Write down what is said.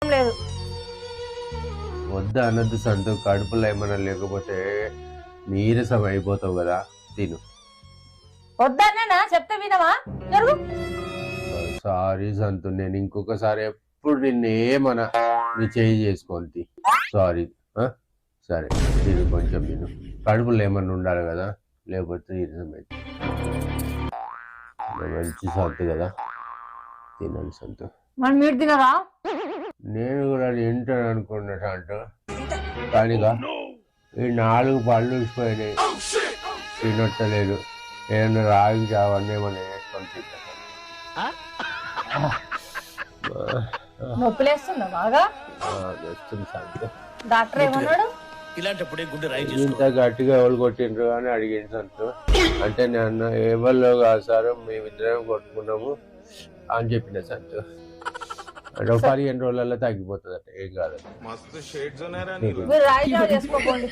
లేదు. వద్దు అనొద్దు సంతు, కడుపులో ఏమన్నా లేకపోతే నీరసం అయిపోతావు కదా, తిను. వద్దన్నా చెప్తే వినవా? జరుగు. సారీ సంతు, నేను ఇంకొకసారి ఎప్పుడు నిన్ను ఏమన్నా నీ చేయి చేసుకోండి. సారీ. సరే తిను, కొంచెం తిను. కడుపులో ఏమన్నా ఉండాలి కదా, లేకపోతే నీరసం అయితే. మంచి సంతు కదా, తినాలి సంతు. మరి మీరు తినరా? నేను కూడా తింటాను అనుకున్నా సంతు, కానీగా ఈ 4 పళ్ళు ఊసిపోయినాయి, తినొట్టలేదు. ఏమన్నా రాగి చావన్నీ ఏమన్నా వేసుకొని తింటాను. నొప్పిలేస్తుందా బాగా? వస్తుంది సంతు. డాక్టర్ ఏమన్నాడు? ఇంత గట్టిగా ఎవరు కొట్టిండ్రు అని అడిగింది సంతు. అంటే నేను ఎవరిలో కాదు సార్, మేమిద్దరం కొట్టుకున్నాము అని చెప్పిన సంతు. అంటే 15 రోజులలో తగ్గిపోతుంది అంటే, ఏం కాదు. మీరు రాయి జావ చేసుకోండి.